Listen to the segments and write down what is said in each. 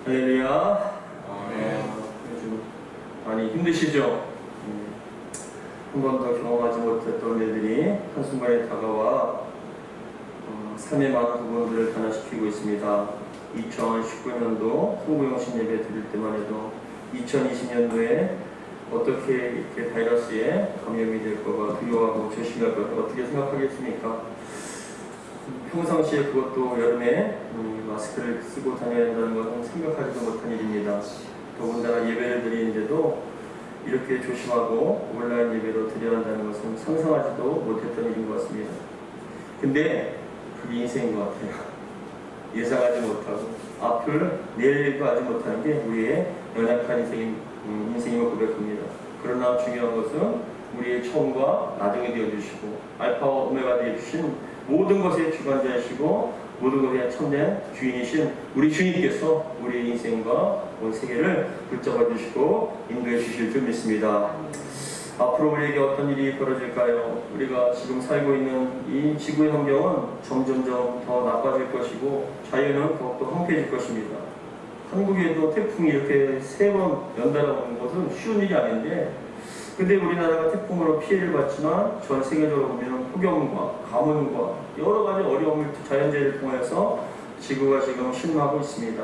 할렐루야. 요즘 많이 힘드시죠? 한 번도 경험하지 못했던 일들이 한순간에 다가와 삶의 많은 부분들을 변화시키고 있습니다. 2019년도 송구영신 예배 드릴 때만 해도 2020년도에 어떻게 이렇게 바이러스에 감염이 될까가 두려워하고 조심할 것 어떻게 생각하겠습니까? 평상시에 그것도 여름에 마스크를 쓰고 다녀야 한다는 것은 생각하지도 못한 일입니다. 더군다나 예배를 드리는데도 이렇게 조심하고 온라인 예배로 드려야 한다는 것은 상상하지도 못했던 일인 것 같습니다. 근데 그게 인생인 것 같아요. 예상하지 못하고 앞을 낼 일도 하지 못하는 게 우리의 연약한 인생임을 고백합니다. 그러나 중요한 것은 우리의 처음과 나중이 되어주시고 알파와 오메가 되어주신 모든 것의 주관자이시고 모든 것의 참된 주인이신 우리 주님께서 우리의 인생과 온 세계를 붙잡아 주시고 인도해 주실 줄 믿습니다. 앞으로 우리에게 어떤 일이 벌어질까요? 우리가 지금 살고 있는 이 지구의 환경은 점점점 더 나빠질 것이고 자연은 더욱더 황폐해질 것입니다. 한국에도 태풍이 이렇게 3번 연달아 오는 것은 쉬운 일이 아닌데, 근데 우리나라가 태풍으로 피해를 받지만 전 세계적으로 보면 폭염과 가뭄과 여러 가지 어려움을 자연재해를 통해서 지구가 지금 신음하고 있습니다.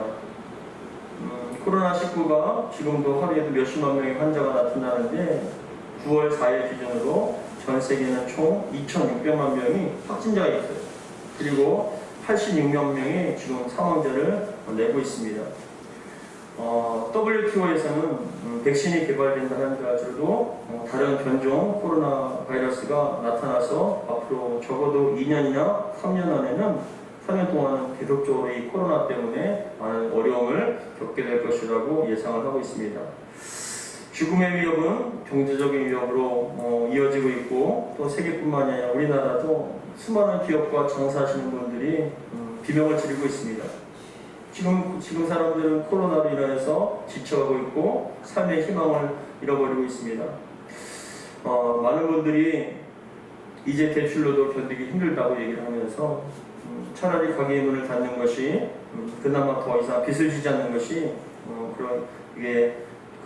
코로나19가 지금도 하루에도 몇십만 명의 환자가 나타나는데 9월 4일 기준으로 전 세계는 총 2,600만 명이 확진자가 있어요. 그리고 86만 명이 지금 사망자를 내고 있습니다. WTO에서는 백신이 개발된다는 가지고도 다른 변종 코로나 바이러스가 나타나서 앞으로 적어도 2년이나 3년 안에는 3년 동안은 계속적으로 이 코로나 때문에 많은 어려움을 겪게 될 것이라고 예상을 하고 있습니다. 죽음의 위협은 경제적인 위협으로 이어지고 있고 또 세계뿐만이 아니라 우리나라도 수많은 기업과 장사하시는 분들이 비명을 지르고 있습니다. 지금 사람들은 코로나로 인해서 지쳐가고 있고 삶의 희망을 잃어버리고 있습니다. 많은 분들이 이제 대출로도 견디기 힘들다고 얘기를 하면서 차라리 가게의 문을 닫는 것이 그나마 더 이상 빚을 지지 않는 것이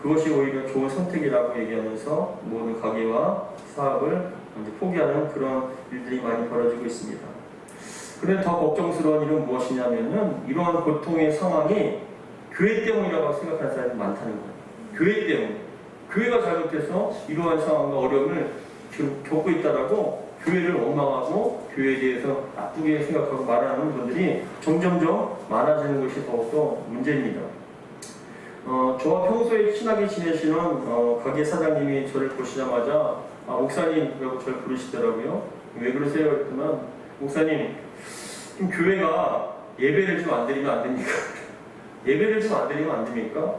그것이 오히려 좋은 선택이라고 얘기하면서 모든 가게와 사업을 포기하는 그런 일들이 많이 벌어지고 있습니다. 그런데 더 걱정스러운 일은 무엇이냐면은 이러한 고통의 상황이 교회 때문이라고 생각하는 사람이 많다는 거예요. 교회 때문. 교회가 잘못해서 이러한 상황과 어려움을 겪고 있다라고 교회를 원망하고 교회에 대해서 나쁘게 생각하고 말하는 분들이 점점점 많아지는 것이 더욱더 문제입니다. 저와 평소에 친하게 지내시는 가게 사장님이 저를 보시자마자 목사님이라고 저를 부르시더라고요. 왜 그러세요? 그랬더니 목사님, 좀 교회가 예배를 좀 안 드리면 안 됩니까? 예배를 좀 안 드리면 안 됩니까?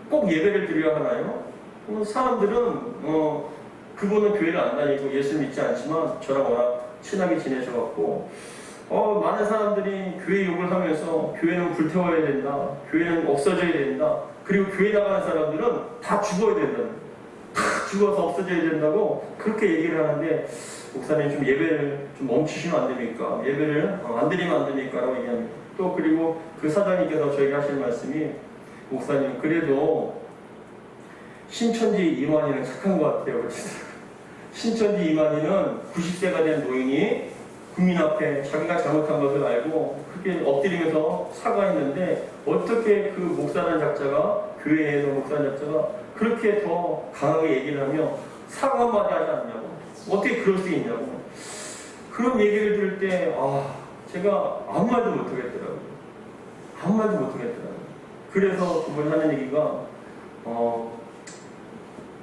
꼭 예배를 드려야 하나요? 사람들은 그분은 교회를 안 다니고 예수 믿지 않지만 저랑 워낙 친하게 지내셔갖고 많은 사람들이 교회 욕을 하면서 교회는 불태워야 된다, 교회는 없어져야 된다, 그리고 교회 나가는 사람들은 다 죽어야 된다, 다 죽어서 없어져야 된다고 그렇게 얘기를 하는데 목사님 좀 예배를 좀 멈추시면 안 됩니까? 예배를 안 드리면 안 됩니까? 라고 얘기합니다. 또 그리고 그 사장님께서 저에게 하신 말씀이 목사님 그래도 신천지 이만희는 착한 것 같아요. 신천지 이만희는 90세가 된 노인이 국민 앞에 자기가 잘못한 것을 알고 그렇게 엎드리면서 사과했는데 어떻게 그 목사라는 작자가 교회에서 목사라는 작자가 그렇게 더 강하게 얘기를 하며 사과 한마디 하지 않냐고, 어떻게 그럴 수 있냐고, 그런 얘기를 들을 때 제가 아무 말도 못하겠더라고요. 아무 말도 못하겠더라고요. 그래서 그분이 하는 얘기가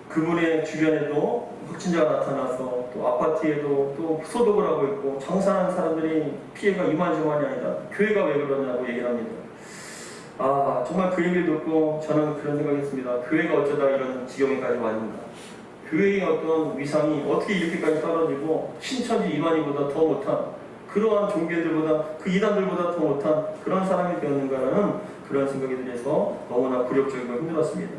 그분의 주변에도 확진자가 나타나서 또 아파트에도 또 소독을 하고 있고 장사하는 사람들이 피해가 이만저만이 아니라 교회가 왜 그러냐고 얘기를 합니다. 정말 그 얘기를 듣고 저는 그런 생각했습니다. 교회가 어쩌다 이런 지경에까지 왔는가. 교회의 어떤 위상이 어떻게 이렇게까지 떨어지고 신천지 이만희보다 더 못한 그러한 종교들보다 그 이단들보다 더 못한 그런 사람이 되었는가라는 그런 생각이 들어서 너무나 굴욕적이고 힘들었습니다.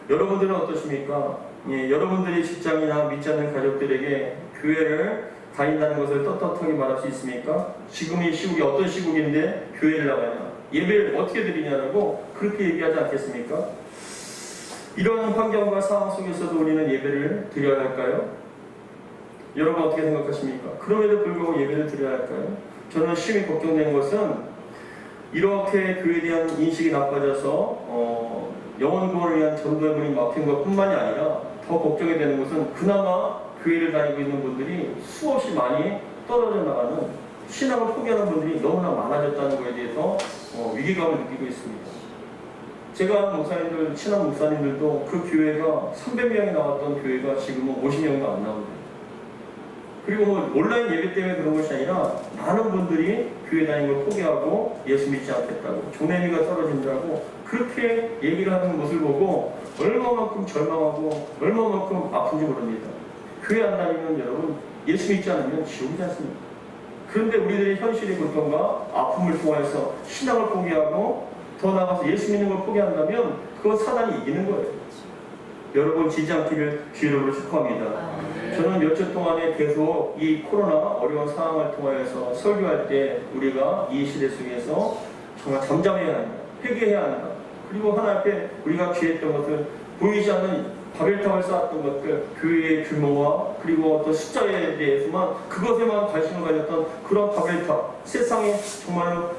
여러분들은 어떠십니까? 여러분들이 직장이나 믿지 않는 가족들에게 교회를 다닌다는 것을 떳떳하게 말할 수 있습니까? 지금 이 시국이 어떤 시국인데 교회를 나가냐? 예배를 어떻게 드리냐고 그렇게 얘기하지 않겠습니까? 이런 환경과 상황 속에서도 우리는 예배를 드려야 할까요? 여러분 어떻게 생각하십니까? 그럼에도 불구하고 예배를 드려야 할까요? 저는 심히 걱정된 것은 이렇게 그에 대한 인식이 나빠져서 영혼 구원을 위한 전도의 문이 막힌 것뿐만이 아니라 더 걱정이 되는 것은 그나마 교회를 다니고 있는 분들이 수없이 많이 떨어져 나가는 신앙을 포기하는 분들이 너무나 많아졌다는 것에 대해서 위기감을 느끼고 있습니다. 제가 목사님들, 친한 목사님들도 그 교회가 300명이 나왔던 교회가 지금은 50명도 안 나오거든요. 그리고 뭐 온라인 예배 때문에 그런 것이 아니라 많은 분들이 교회 다니는 걸 포기하고 예수 믿지 않겠다고 종례미가 떨어진다고 그렇게 얘기를 하는 모습을 보고 얼마만큼 절망하고 얼마만큼 아픈지 모릅니다. 교회 안 다니면 여러분 예수 믿지 않으면 지옥이지 않습니까? 그런데 우리들의 현실의 고통과 아픔을 통해서 신앙을 포기하고 더 나아가서 예수 믿는 걸 포기한다면 그건 사단이 이기는 거예요. 여러분 지지 않기를 주의로 축복합니다. 저는 몇 주 동안에 계속 이 코로나 어려운 상황을 통해서 설교할 때 우리가 이 시대 속에서 정말 잠잠해야 한다. 회개해야 한다. 그리고 하나 앞에 우리가 취했던 것을 보이지 않는 바벨탑을 쌓았던 것들, 교회의 규모와 그리고 어떤 숫자에 대해서만 그것에만 관심을 가졌던 그런 바벨탑, 세상에 정말로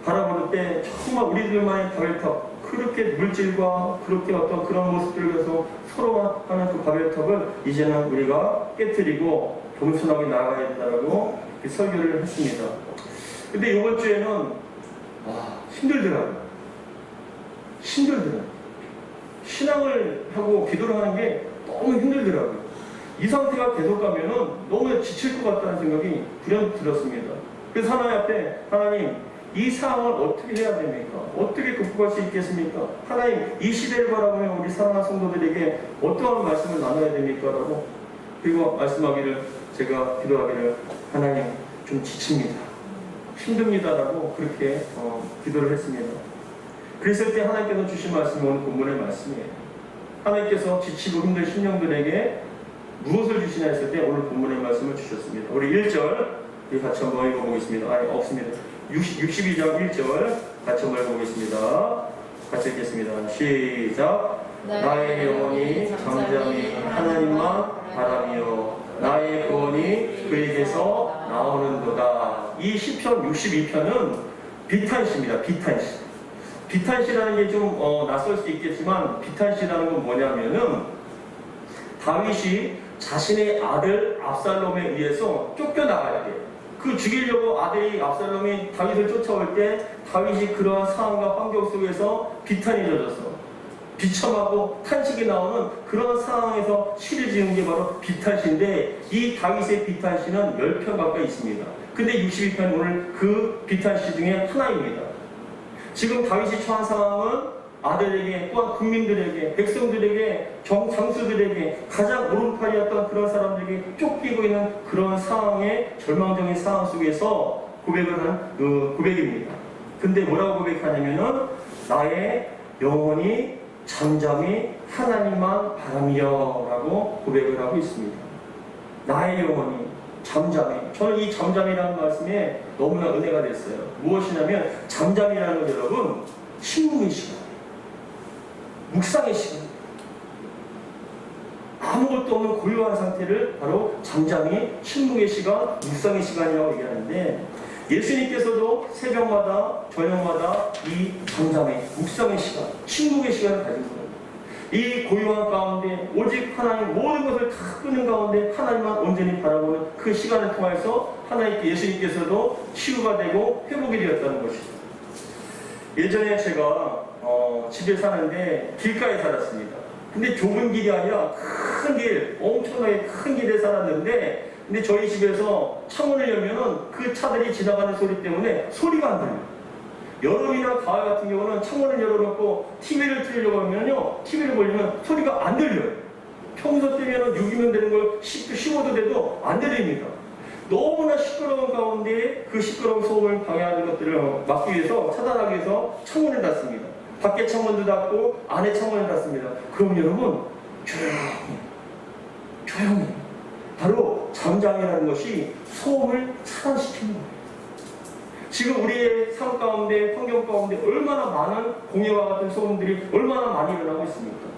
바라보는 때 정말 우리들만의 바벨탑, 그렇게 물질과 그렇게 어떤 그런 모습들을 위해서 서로 하는 그 바벨탑을 이제는 우리가 깨트리고 겸손하게 나아가야 된다고 설교를 했습니다. 근데 이번 주에는 힘들더라고요. 신앙을 하고 기도를 하는 게 너무 힘들더라고요. 이 상태가 계속 가면은 너무 지칠 것 같다는 생각이 불현듯 들었습니다. 그래서 하나님 앞에 하나님 이 상황을 어떻게 해야 됩니까? 어떻게 극복할 수 있겠습니까? 하나님 이 시대를 바라보면 우리 사랑하는 성도들에게 어떠한 말씀을 나눠야 됩니까? 라고 그리고 말씀하기를 제가 기도하기를 하나님 좀 지칩니다. 힘듭니다. 라고 그렇게 기도를 했습니다. 그랬을 때 하나님께서 주신 말씀이 오늘 본문의 말씀이에요. 하나님께서 지치고 힘든 심령들에게 무엇을 주시냐 했을 때 오늘 본문의 말씀을 주셨습니다. 우리 1절 우리 같이 한번 읽어보겠습니다. 아니 없습니다. 62장 1절 같이 한번 읽어보겠습니다. 같이 읽겠습니다. 시작. 나의 영혼이 잠잠히 하나님만 바라며 나의 구원이 그에게서 나오는도다. 이 시편 62편은 비탄시입니다. 비탄시라는 게 좀 낯설 수 있겠지만 비탄시라는 건 뭐냐면은 다윗이 자신의 아들 압살롬에 의해서 쫓겨나갈 때 그 죽이려고 아들이 압살롬이 다윗을 쫓아올 때 다윗이 그러한 상황과 환경 속에서 비탄이 젖어서 비참하고 탄식이 나오는 그런 상황에서 시를 지은 게 바로 비탄시인데 이 다윗의 비탄시는 10편 가까이 있습니다. 근데 62편 오늘 그 비탄시 중에 하나입니다. 지금 다윗이 처한 상황은 아들에게 또한 국민들에게 백성들에게 장수들에게 가장 오른팔이었던 그런 사람들에게 쫓기고 있는 그런 상황의 절망적인 상황 속에서 고백을 한 고백입니다. 근데 뭐라고 고백하냐면은 나의 영혼이 잠잠히 하나님만 바라며 라고 고백을 하고 있습니다. 나의 영혼이 잠잠히. 저는 이 잠잠이라는 말씀에 너무나 은혜가 됐어요. 무엇이냐면 잠잠이라는 건 여러분 침묵의 시간, 묵상의 시간, 아무것도 없는 고요한 상태를 바로 잠잠히 침묵의 시간, 묵상의 시간이라고 얘기하는데 예수님께서도 새벽마다 저녁마다 이 잠잠의 묵상의 시간, 침묵의 시간을 가진 거예요. 이 고요한 가운데 오직 하나님 모든 것을 다 끄는 가운데 하나님만 온전히 바라보는 그 시간을 통해서 하나님께 예수님께서도 치유가 되고 회복이 되었다는 것이죠. 예전에 제가 집에 사는데 길가에 살았습니다. 근데 좁은 길이 아니라 큰 길, 엄청나게 큰 길에 살았는데 근데 저희 집에서 창문을 열면은 그 차들이 지나가는 소리 때문에 소리가 안 들려요. 여름이나 가을 같은 경우는 창문을 열어놓고 TV를 틀려고 하면요, TV를 보려면 소리가 안 들려요. 평소 때면은 6이면 되는 걸 10도 15도 돼도 안 들립니다. 너무나 시끄러운 가운데 그 시끄러운 소음을 방해하는 것들을 막기 위해서, 차단하기 위해서 창문을 닫습니다. 밖에 창문도 닫고 안에 창문을 닫습니다. 그럼 여러분 조용히 바로 잠잠이라는 것이 소음을 차단시키는 거예요. 지금 우리의 삶 가운데, 환경 가운데 얼마나 많은 공예와 같은 소음들이 얼마나 많이 일어나고 있습니까?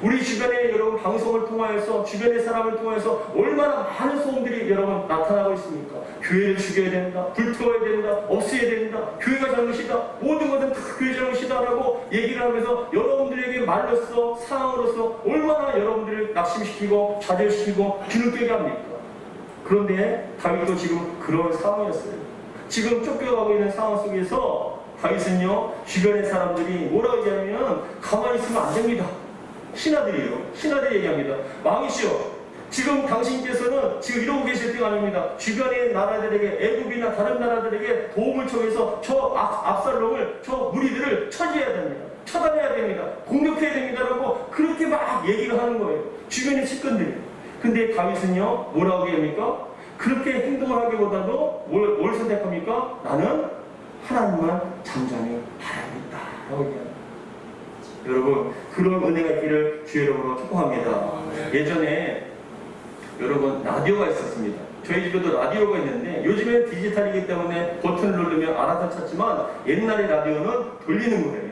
우리 주변에 여러분 방송을 통하여서, 주변의 사람을 통해서 얼마나 많은 소음들이 여러분 나타나고 있습니까? 교회를 죽여야 된다, 불태워야 된다, 없애야 된다, 교회가 잘못이다, 모든 것은 다 교회 잘못이다라고 얘기를 하면서 여러분들에게 말로써, 상황으로서 얼마나 여러분들을 낙심시키고 좌절시키고 뒤늦게 합니까? 그런데 다윗도 지금 그런 상황이었어요. 지금 쫓겨가고 있는 상황 속에서 다윗은요, 주변의 사람들이 뭐라고 얘기하면 가만히 있으면 안 됩니다. 신하들이요. 신하들이 얘기합니다. 왕이시여, 지금 당신께서는 지금 이러고 계실 때가 아닙니다. 주변의 나라들에게, 애굽이나 다른 나라들에게 도움을 청해서 저 압살롬을, 저 무리들을 처지해야 됩니다. 처단해야 됩니다. 공격해야 됩니다라고 그렇게 막 얘기를 하는 거예요. 주변의 측근들이. 근데 다윗은요, 뭐라고 얘기합니까? 그렇게 행동을 하기보다도 뭘 선택합니까? 나는 하나님만 잠잠히 바라보겠다 라고 얘기합니다. 여러분, 그런 은혜가 있기를 주 이름으로 축복합니다. 예전에 여러분 라디오가 있었습니다. 저희 집에도 라디오가 있는데 요즘에는 디지털이기 때문에 버튼을 누르면 알아서 찾지만 옛날에 라디오는 돌리는 거예요.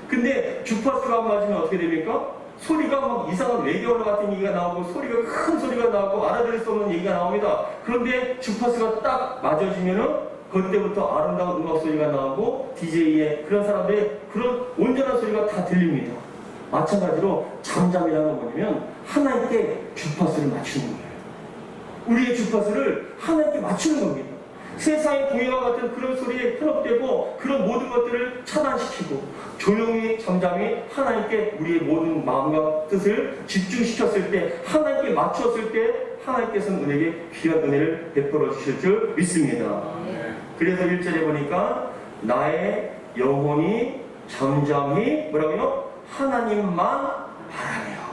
근데 주파수가 안 맞으면 어떻게 됩니까? 소리가 막 이상한 외계어로 같은 얘기가 나오고 소리가 큰 소리가 나오고 알아들을 수 없는 얘기가 나옵니다. 그런데 주파수가 딱 맞아지면은 그때부터 아름다운 음악 소리가 나오고 DJ의 그런 사람들의 그런 온전한 소리가 다 들립니다. 마찬가지로 잠잠이라는 건 뭐냐면 하나님께 주파수를 맞추는 거예요. 우리의 주파수를 하나님께 맞추는 겁니다. 세상의 공예와 같은 그런 소리에 현혹되고 그런 모든 것들을 차단시키고 조용히 잠잠히 하나님께 우리의 모든 마음과 뜻을 집중시켰을 때, 하나님께 맞추었을 때 하나님께서는 우리에게 귀한 은혜를 베풀어 주실 줄 믿습니다. 그래서 1절에 보니까 나의 영혼이 잠잠히 뭐라고요? 하나님만 바라며.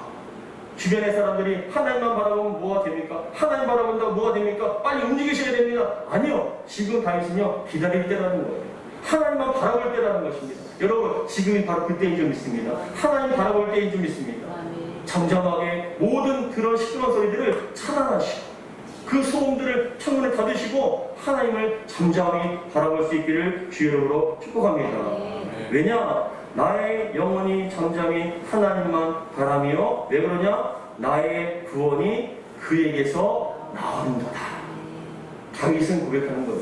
주변의 사람들이 하나님만 바라보면 뭐가 됩니까? 하나님 바라본다고 뭐가 됩니까? 빨리 움직이셔야 됩니다. 아니요. 지금 다윗은요, 기다릴 때라는 거예요. 하나님만 바라볼 때라는 것입니다. 여러분, 지금이 바로 그때인 줄 믿습니다. 하나님 바라볼 때인 줄 믿습니다. 잠잠하게 모든 그런 시끄러운 소리들을 차단하시고 그 소음들을 창문을 닫으시고 하나님을 잠잠히 바라볼 수 있기를 주 이름으로 축복합니다. 왜냐? 나의 영혼이 잠잠히 하나님만 바라며, 왜 그러냐? 나의 구원이 그에게서 나온도다. 다윗은 고백하는 거예요.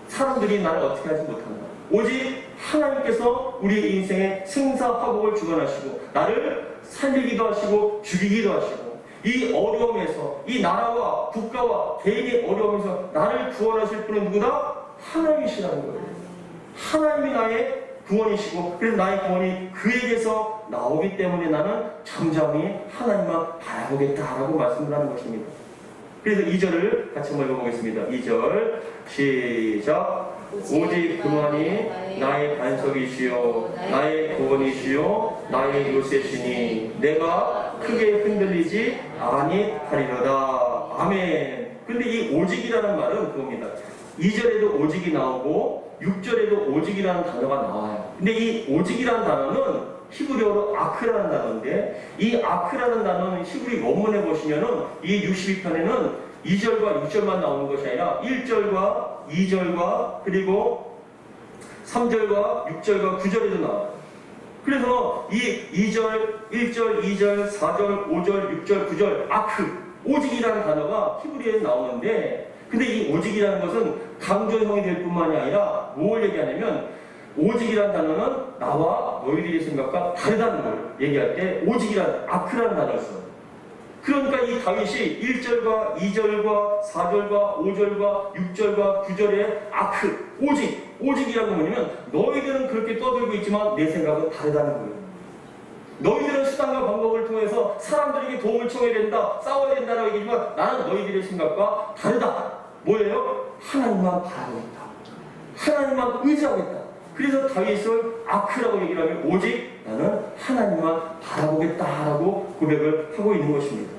사람들이 나를 어떻게 하지 못한다. 오직 하나님께서 우리의 인생에 생사화복을 주관하시고 나를 살리기도 하시고 죽이기도 하시고 이 어려움에서, 이 나라와 국가와 개인의 어려움에서 나를 구원하실 분은 누구다? 하나님이시라는 거예요. 하나님이 나의 구원이시고, 그래서 나의 구원이 그에게서 나오기 때문에 나는 잠잠히 하나님만 바라보겠다라고 말씀을 하는 것입니다. 그래서 2절을 같이 한번 읽어보겠습니다. 2절 시작. 오직 그만이 나의 반석이시요 나의 구원이시요 나의 요새시니 내가 크게 흔들리지 아니하리로다. 아멘. 근데 이 오직이라는 말은 그겁니다. 2절에도 오직이 나오고 6절에도 오직이라는 단어가 나와요. 근데 이 오직이라는 단어는 히브리어로 아크라는 단어인데, 이 아크라는 단어는 히브리 원문에 보시면은 이 62편에는 2절과 6절만 나오는 것이 아니라 1절과 2절과 그리고 3절과 6절과 9절에도 나와요. 그래서 이 2절, 1절, 2절, 4절, 5절, 6절, 9절 아크, 오직이라는 단어가 히브리어에 나오는데, 근데 이 오직이라는 것은 강조형이 될 뿐만이 아니라 뭘 얘기하냐면, 오직이라는 단어는 나와 너희들의 생각과 다르다는 걸 얘기할 때 오직이라는 아크라는 단어를 써요. 그러니까 이 다윗이 1절과 2절과 4절과 5절과 6절과 9절의 아크, 오직이라는 건 뭐냐면 너희들은 그렇게 떠들고 있지만 내 생각은 다르다는 거예요. 너희들은 수단과 방법을 통해서 사람들에게 도움을 청해야 된다, 싸워야 된다라고 얘기하지만 나는 너희들의 생각과 다르다. 뭐예요? 하나님만 바라보겠다. 하나님만 의지하겠다. 그래서 다윗은 아크라고 얘기를 하면 오직 나는 하나님만 바라보겠다라고 고백을 하고 있는 것입니다.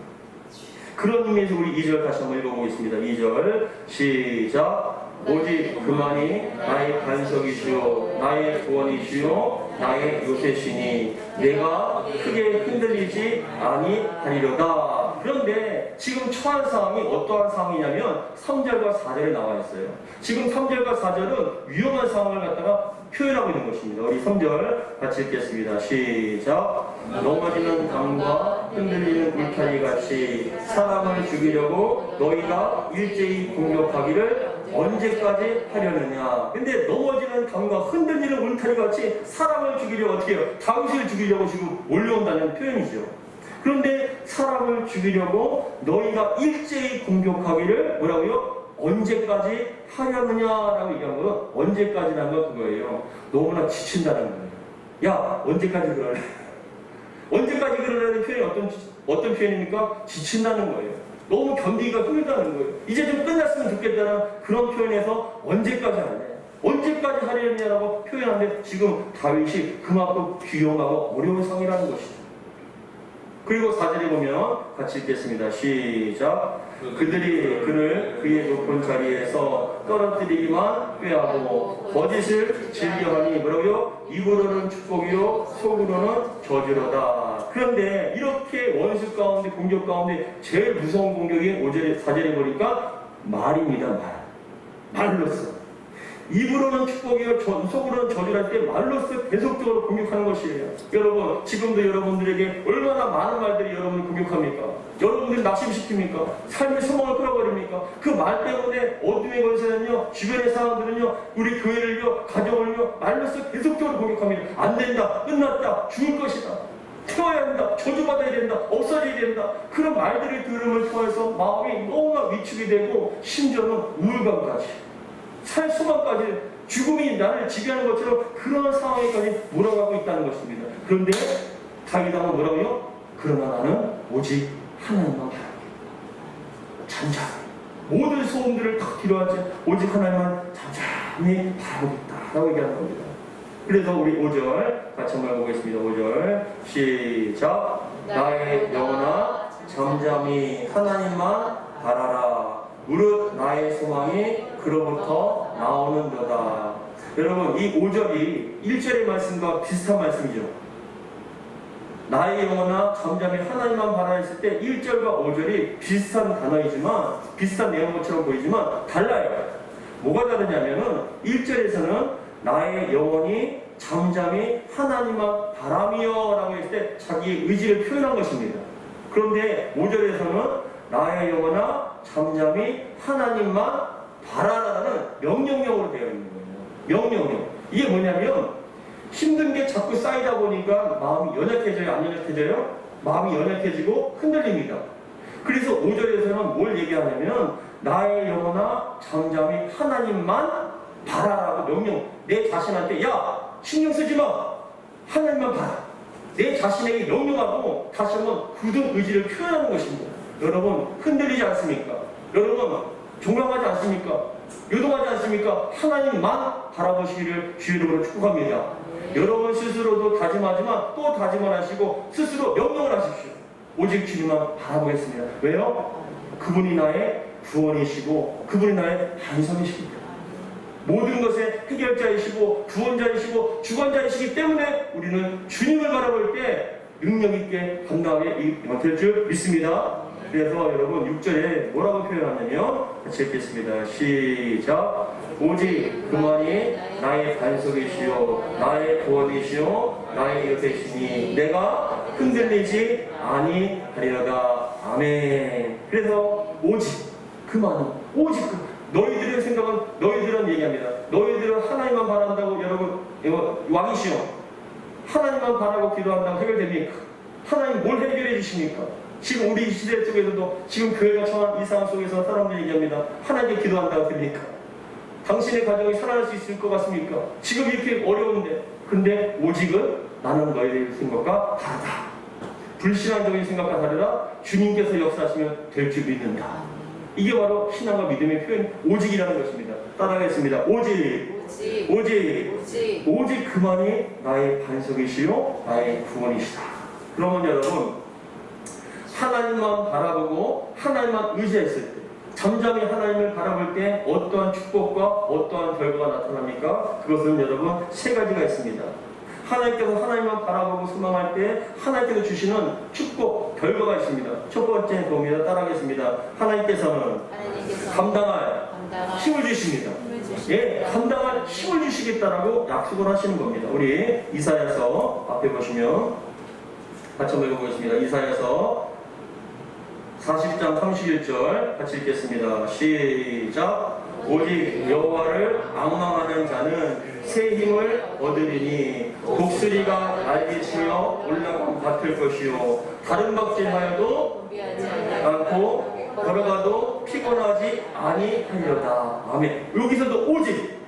그런 의미에서 우리 2절 다시 한번 읽어보겠습니다. 2절 시작. 오직 그만이 나의 반석이시요 나의 구원이시요 나의 요새시니 내가 크게 흔들리지 아니하리로다. 그런데 지금 처한 상황이 어떠한 상황이냐면 3절과 4절에 나와 있어요. 지금 3절과 4절은 위험한 상황을 갖다가 표현하고 있는 것입니다. 우리 3절 같이 읽겠습니다. 시작. 넘어지는 강과 흔들리는 울타리 같이 사람을 죽이려고 너희가 일제히 공격하기를 언제까지 하려느냐. 근데 넘어지는 강과 흔들리는 울타리 같이 사람을 죽이려고 어떻게 해요? 당신을 죽이려고 지금 몰려온다는 표현이죠. 그런데 사람을 죽이려고 너희가 일제히 공격하기를 뭐라고요? 언제까지 하려느냐라고 얘기한 건 언제까지라는 건 그거예요. 너무나 지친다는 거예요. 야, 언제까지 그러래? 언제까지 그러라는 표현이 어떤 표현입니까? 지친다는 거예요. 너무 견디기가 힘들다는 거예요. 이제 좀 끝났으면 좋겠다는 그런 표현에서 언제까지 할래? 언제까지 하려느냐라고 표현하는데 지금 다윗이 그만큼 귀용하고 어려운 상황이라는 것이죠. 그리고 4절에 보면 같이 읽겠습니다. 시작. 그들이 그를 그의 높은 자리에서 떨어뜨리기만 꾀하고 거짓을 즐겨하니 뭐라고요? 입으로는 축복이요 속으로는 저주로다. 그런데 이렇게 원수 가운데 공격 가운데 제일 무서운 공격이 5절에 4절에 보니까 말입니다. 말로써 입으로는 축복이요 속으로는 저주할 때 말로써 계속적으로 공격하는 것이에요. 여러분 지금도 여러분들에게 얼마나 많은 말들이 여러분을 공격합니까? 여러분들 낙심시킵니까? 삶의 소망을 끌어버립니까? 그 말 때문에 어둠의 권세는요 주변의 사람들은요 우리 교회를요 가정을요 말로써 계속적으로 공격합니다. 안 된다, 끝났다, 죽을 것이다, 태워야 한다, 저주받아야 된다, 없어져야 된다. 그런 말들을 들음을 통해서 마음이 너무나 위축이 되고 심지어는 우울감까지 살 소망까지 죽음이 나를 지배하는 것처럼 그런 상황에까지 몰아가고 있다는 것입니다. 그런데 다윗왕은 뭐라고요? 그러나 나는 오직 하나님만 바라보겠다. 잠잠히 모든 소음들을 다 뒤로하지 오직 하나님만 잠잠히 바라보겠다라고 얘기하는 겁니다. 그래서 우리 5절 같이 한번 보겠습니다. 5절 시작. 나의 영혼아 잠잠히 하나님만 바라라. 무릇 나의 소망이 그로부터 나오는도다. 여러분 이 5절이 1절의 말씀과 비슷한 말씀이죠. 나의 영혼아 잠잠히 하나님만 바라라 했을 때 1절과 5절이 비슷한 단어이지만 비슷한 내용처럼 보이지만 달라요. 뭐가 다르냐면은 1절에서는 나의 영혼이 잠잠히 하나님만 바라며 라고 했을 때 자기의 의지를 표현한 것입니다. 그런데 5절에서는 나의 영혼아 잠잠히 하나님만 바라라는 명령형으로 되어 있는 거예요. 명령형. 이게 뭐냐면 힘든 게 자꾸 쌓이다 보니까 마음이 연약해져요? 안 연약해져요? 마음이 연약해지고 흔들립니다. 그래서 5절에서는 뭘 얘기하냐면 나의 영혼아 잠잠히 하나님만 바라라고 명령. 내 자신한테 야 신경 쓰지 마. 하나님만 바라. 내 자신에게 명령하고 다시 한번 굳은 의지를 표현하는 것입니다. 여러분 흔들리지 않습니까? 여러분 종랑하지 않습니까? 요동하지 않습니까? 하나님만 바라보시기를 주의 이름으로 축복합니다. 여러분 스스로도 다짐하지만 또 다짐을 하시고 스스로 명령을 하십시오. 오직 주님만 바라보겠습니다. 왜요? 그분이 나의 구원이시고 그분이 나의 반성이십니다. 모든 것의 해결자이시고 구원자이시고 주관자이시기 때문에 우리는 주님을 바라볼 때 능력 있게 감당하게 될 줄 믿습니다. 그래서 여러분 6절에 뭐라고 표현하냐면 같이 읽겠습니다. 시작. 오직 그만이 나의 반석이시요 나의 구원이시요 나의 요새시니 내가 흔들리지 아니하리로다. 아멘. 그래서 오직 그만은 오직 너희들의 생각은 너희들은 얘기합니다. 너희들은 하나님만 바란다고 여러분 왕이시여 하나님만 바라고 기도한다고 해결됩니까? 하나님 뭘 해결해 주십니까? 지금 우리 시대 속에서도 지금 교회가 처한 이 상황 속에서 사람들이 얘기합니다. 하나님께 기도한다고 됩니까? 당신의 가정이 살아날 수 있을 것 같습니까? 지금 이렇게 어려운데 근데 오직은 나는 너희들의 생각과 다르다. 불신앙적인 생각과 다르다. 주님께서 역사하시면 될 줄 믿는다. 이게 바로 신앙과 믿음의 표현 오직이라는 것입니다. 따라하겠습니다. 오직 그만이 나의 반석이시요 나의 구원이시다. 그러면 여러분 하나님만 바라보고 하나님만 의지했을 때 잠잠히 하나님을 바라볼 때 어떠한 축복과 어떠한 결과가 나타납니까? 그것은 여러분 세 가지가 있습니다. 하나님께서 하나님만 바라보고 소망할 때 하나님께서 주시는 축복 결과가 있습니다. 첫 번째 봅니다. 따라하겠습니다. 하나님께서는 감당할 힘을 주십니다. 예, 감당할 힘을 주시겠다라고 약속을 하시는 겁니다. 우리 이사야서 앞에 보시면 같이 한번 읽어보겠습니다. 이사야서 40장 31절 같이 읽겠습니다. 시작. 오직 여호와를 앙망하는 자는 새 힘을 얻으리니 독수리가 날개치며 올라감 같을 것이요 다른 박질하여도 않고 걸어가도 피곤하지 아니하리로다. 아멘. 여기서도 오직,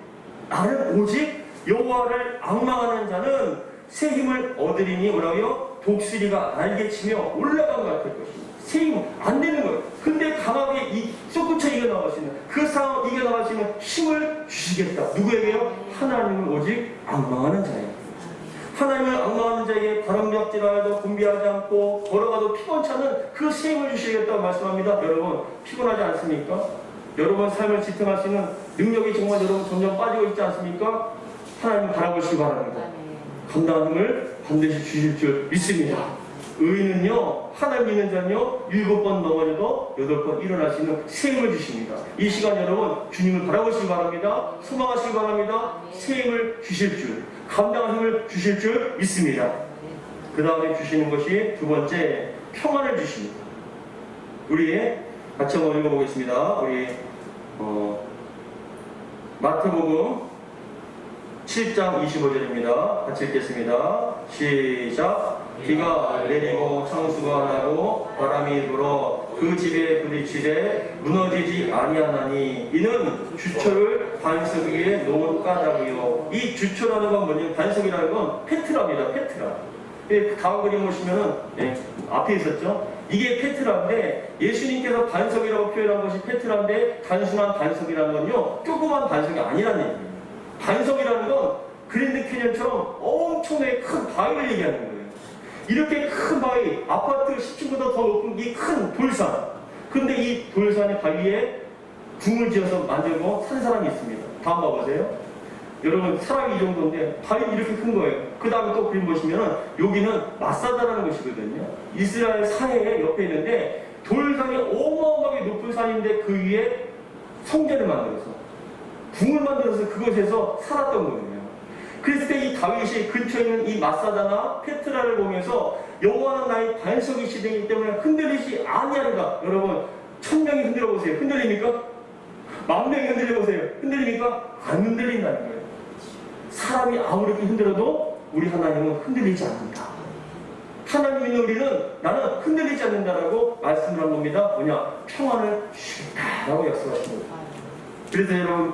나는 오직 여호와를 앙망하는 자는 새 힘을 얻으리니 뭐라고요? 독수리가 날개치며 올라감 같을 것이요. 새 힘 안 되는 거예요. 근데 강하게 솟구쳐 이겨나갈 수 있는 그 상황을 이겨나갈 수 있는 힘을 주시겠다. 누구에게요? 하나님을 오직 앙망하는 자예요. 하나님을 앙망하는 자에게 바람잡질하여도 곤비하지 않고 걸어가도 피곤치 않은 그 새 힘을 주시겠다고 말씀합니다. 여러분 피곤하지 않습니까? 여러분 삶을 지탱할 수 있는 능력이 정말 여러분 점점 빠지고 있지 않습니까? 하나님을 바라보시기 바랍니다. 감당한 힘을 반드시 주실 줄 믿습니다. 의인은요, 하나님 믿는 자는요, 7번 넘어져도 8번 일어날 수 있는 새 힘을 주십니다. 이 시간 여러분, 주님을 바라보시기 바랍니다. 소망하시기 바랍니다. 새 힘을 주실 줄, 감당한 힘을 주실 줄 믿습니다. 그 다음에 주시는 것이 두 번째, 평안을 주십니다. 우리 같이 한번 읽어보겠습니다. 우리 마태복음 7장 25절입니다. 같이 읽겠습니다. 시작. 비가 내리고 창수가 나고 바람이 불어 그 집에 부딪히되 무너지지 아니하나니 이는 주초를 반석 위에 놓은 까닭이요. 이 주초라는 건 뭐냐면 반석이라는 건 페트라입니다. 페트라. 다음 그림 보시면은 앞에 있었죠. 이게 페트라인데 예수님께서 반석이라고 표현한 것이 페트라인데 단순한 반석이라는 건요 조그만 반석이 아니라는 얘기예요. 반석이라는 건 그랜드 캐년처럼 엄청나게 큰 바위를 얘기하는 거예요. 이렇게 큰 바위, 아파트 10층보다 더 높은 이 큰 돌산. 근데 이 돌산의 바위에 궁을 지어서 만들고 산 사람이 있습니다. 다음 봐보세요. 여러분 사람이 이 정도인데 바위 이렇게 큰 거예요. 그 다음에 또 그림 보시면은 여기는 마사다라는 곳이거든요. 이스라엘 사해에 옆에 있는데 돌산이 어마어마하게 높은 산인데 그 위에 성전을 만들어서 궁을 만들어서 그곳에서 살았던 거예요. 그랬을 때 이 다윗이 근처에 있는 이 마사다나 페트라를 보면서 여호와는 나의 반석이시되기 때문에 흔들리지 아니하리라. 여러분 1000명이 흔들어 보세요. 흔들립니까? 10,000명이 흔들려 보세요. 흔들립니까? 안 흔들린다는 거예요. 사람이 아무리 흔들어도 우리 하나님은 흔들리지 않는다. 하나님 믿는 우리는 나는 흔들리지 않는다라고 말씀을 한 겁니다. 뭐냐? 평안을 주시겠다라고 약속하신 거예요. 그래서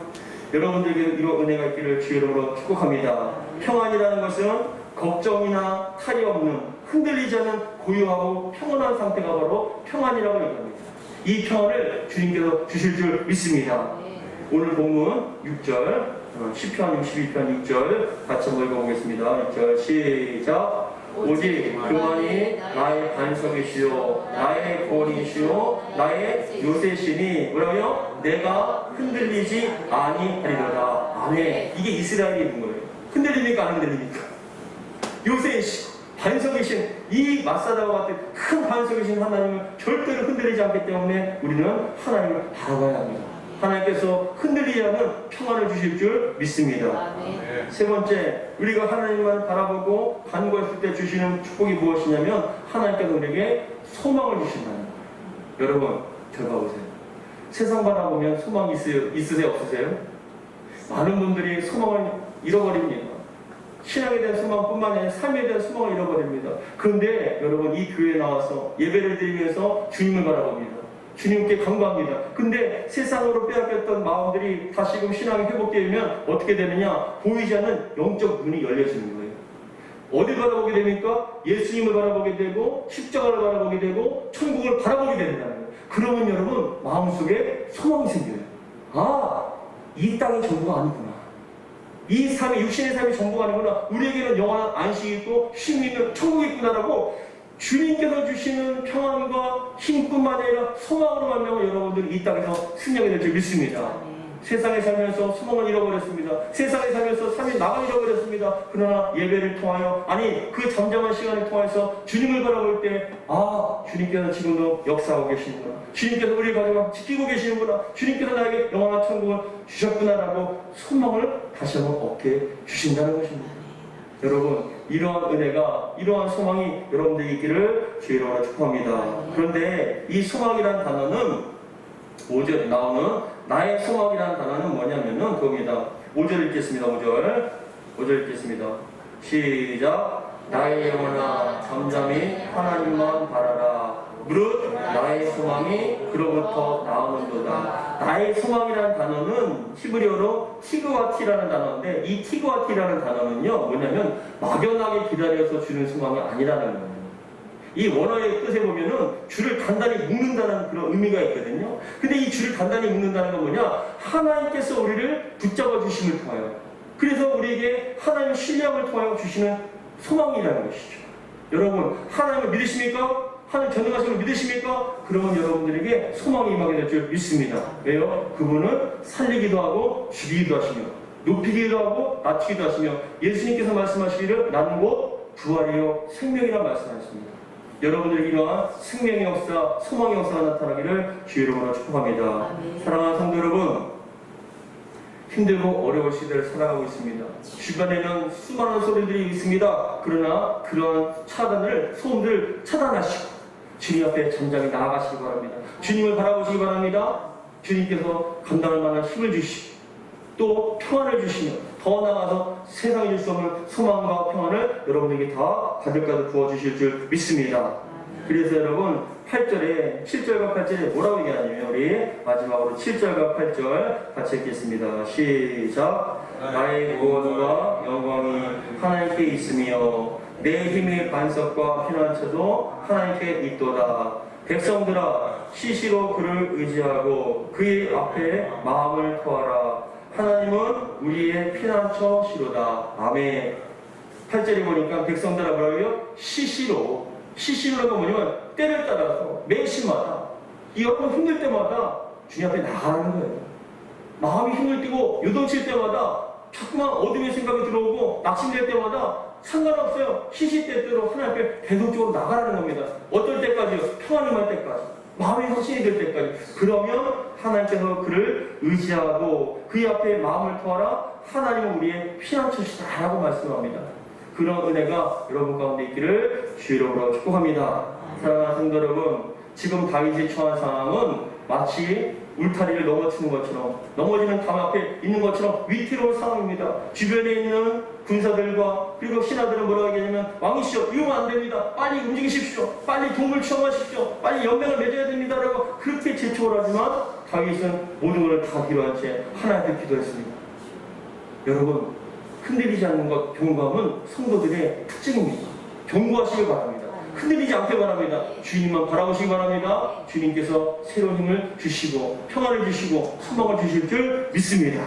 여러분들에게 이런 은혜가 있기를 주 이름으로 축복합니다. 평안이라는 것은 걱정이나 탈이 없는 흔들리지 않은 고요하고 평온한 상태가 바로 평안이라고 얘기합니다. 이 평안을 주님께서 주실 줄 믿습니다. 오늘 본문 6절 시편 62편 6절 같이 한번 읽어보겠습니다. 6절 시작. 오직 그만이 나의 반석이시요 나의 구원이시요 나의 요새시니 뭐라고요? 내가 흔들리지 아니하리로다. 아멘. 이게 이스라엘이 있는 거예요. 흔들립니까? 안 흔들립니까? 요새시 반석이신 이 마사다와 같은 큰 반석이신 하나님을 절대로 흔들리지 않기 때문에 우리는 하나님을 바라봐야 합니다. 하나님께서 흔들리지 않는 평안을 주실 줄 믿습니다. 세 번째, 우리가 하나님만 바라보고 간구했을 때 주시는 축복이 무엇이냐면 하나님께서 우리에게 소망을 주신다는 거예요. 여러분 들어봐보세요. 세상 바라보면 소망이 있으세요? 없으세요? 많은 분들이 소망을 잃어버립니다. 신앙에 대한 소망뿐만 아니라 삶에 대한 소망을 잃어버립니다. 그런데 여러분 이 교회에 나와서 예배를 드리면서 주님을 바라봅니다. 주님께 간구합니다. 근데 세상으로 빼앗겼던 마음들이 다시금 신앙이 회복되면 어떻게 되느냐? 보이지 않는 영적 눈이 열려지는 거예요. 어딜 바라보게 됩니까? 예수님을 바라보게 되고 십자가를 바라보게 되고 천국을 바라보게 된다는 거예요. 그러면 여러분 마음속에 소망이 생겨요. 아, 이 땅이 전부가 아니구나. 이 삶이 육신의 삶이 전부가 아니구나. 우리에게는 영원한 안식이 있고 쉼이 있는 천국이 있구나라고 주님께서 주시는 평안과 힘뿐만 아니라 소망으로 만나고 여러분들이 이 땅에서 승리하게 될 줄 믿습니다. 세상에 살면서 소망을 잃어버렸습니다. 세상에 살면서 삶의 낙을 잃어버렸습니다. 그러나 예배를 통하여, 아니 그 잠잠한 시간을 통해서 주님을 바라볼 때, 아, 주님께서 지금도 역사하고 계시는구나, 주님께서 우리 가족을 지키고 계시는구나, 주님께서 나에게 영원한 천국을 주셨구나라고 소망을 다시 한번 얻게 주신다는 것입니다. 여러분, 이러한 은혜가, 이러한 소망이 여러분들에게 있기를 주의 이름으로 축복합니다. 그런데 이 소망이라는 단어는 5절에 나오는 나의 소망이라는 단어는 뭐냐면은 그겁니다. 5절 읽겠습니다. 5절 읽겠습니다. 시작. 나의 영혼아 잠잠히 하나님만 바라라. 무릇 나의 소망이 그로부터 나오는도다. 나의 소망이라는 단어는 히브리어로 티그와티라는 단어인데, 이 티그와티라는 단어는요 뭐냐면 막연하게 기다려서 주는 소망이 아니라는 거예요. 이 원어의 뜻에 보면은 줄을 단단히 묶는다는 그런 의미가 있거든요. 근데 이 줄을 단단히 묶는다는 건 뭐냐? 하나님께서 우리를 붙잡아 주심을 통하여, 그래서 우리에게 하나님의 신뢰함을 통하여 주시는 소망이라는 것이죠. 여러분, 하나님을 믿으십니까? 하나님 전능하심을 믿으십니까? 그러면 여러분들에게 소망이 임하게 될 줄 믿습니다. 왜요? 그분은 살리기도 하고 죽이기도 하시며, 높이기도 하고 낮추기도 하시며, 예수님께서 말씀하시기를 나는 곧 부활이요 생명이라 말씀하셨습니다. 여러분들에게 이러한 생명의 역사, 소망의 역사가 나타나기를 주의 이름으로 축복합니다. 사랑하는 성도 여러분, 힘들고 어려운 시대를 살아가고 있습니다. 주변에는 수많은 소리들이 있습니다. 그러나 그런 소음들을 차단하시고 주님 앞에 잠잠히 나아가시기 바랍니다. 주님을 바라보시기 바랍니다. 주님께서 감당할 만한 힘을 주시고 또 평안을 주시며, 더 나아가서 세상에 줄 수 없는 소망과 평안을 여러분에게 다 가득가득 부어주실 줄 믿습니다. 그래서 여러분 8절에 7절과 8절에 뭐라고 얘기하냐면, 우리 마지막으로 7절과 8절 같이 읽겠습니다. 시작. 나의 구원과 영광이 하나님께 있으며 내 힘의 반석과 피난처도 하나님께 있도다. 백성들아, 시시로 그를 의지하고 그의 앞에 마음을 토하라. 하나님은 우리의 피난처시로다. 아멘. 8절에 보니까 백성들아 뭐라고요? 시시로라고 뭐냐면 때를 따라서 매시마다, 이 여러분 힘들 때마다 주님 앞에 나가는 거예요. 마음이 힘을 띠고 요동칠 때마다, 자꾸만 어둠의 생각이 들어오고 낙심될 때마다 상관없어요. 시시때때로 하나님 앞에 계속적으로 나가라는 겁니다. 어떨 때까지요? 평안이 말 때까지, 마음이 확신이 될 때까지. 그러면 하나님께서 그를 의지하고 그의 앞에 마음을 토하라. 하나님은 우리의 피난처시다 라고 말씀합니다. 그런 은혜가 여러분 가운데 있기를 주의 이름으로 축복합니다. 사랑하는 성도 여러분, 지금 다윗이 처한 상황은 마치 울타리를 넘어지는 것처럼, 넘어지는 담 앞에 있는 것처럼 위태로운 상황입니다. 주변에 있는 군사들과 그리고 신하들은 뭐라고 얘기하냐면, 왕이시여 이러면 안 됩니다, 빨리 움직이십시오, 빨리 도움을 청하십시오, 빨리 연맹을 맺어야 됩니다 라고 그렇게 재촉을 하지만 다윗은 모든 것을 다 뒤로한 채 하나님께 기도했습니다. 여러분, 흔들리지 않는 것, 경고함은 성도들의 특징입니다. 경고하시길 바랍니다. 흔들리지 않길 바랍니다. 주님만 바라보시기 바랍니다. 주님께서 새로운 힘을 주시고 평안을 주시고 소망을 주실 줄 믿습니다.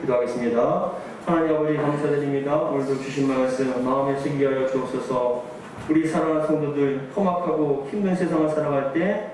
기도하겠습니다. 하나님 아버지 감사드립니다. 오늘도 주신 말씀 마음에 새기게 하여 주옵소서. 우리 사랑하는 성도들, 험악하고 힘든 세상을 살아갈 때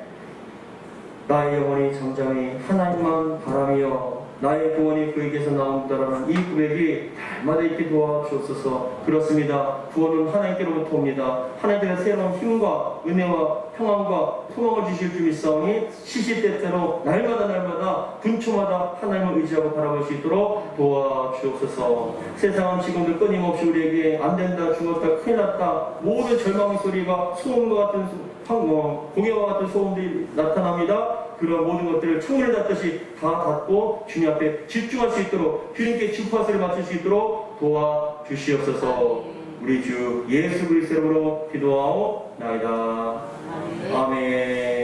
나의 영혼이 잠잠히 하나님만 바라며 나의 구원이 그에게서 나온다라는 이 고백이 날마다 있게 도와주옵소서. 그렇습니다. 구원은 하나님께로부터 옵니다. 하나님께서 새로운 힘과 은혜와 평안과 소망을 주실 줄 믿사오니 시시때때로 날마다 분초마다 하나님을 의지하고 바라볼 수 있도록 도와주옵소서. 세상은 지금도 끊임없이 우리에게 안된다, 죽었다, 큰일 났다, 모든 절망의 소리가 소음과 같은 공해와 같은 소음들이 나타납니다. 그런 모든 것들을 창문을 닫듯이 다 닫고 주님 앞에 집중할 수 있도록, 주님께 주파수를 맞출 수 있도록 도와주시옵소서. 우리 주 예수 그리스도로 기도하옵나이다. 아멘.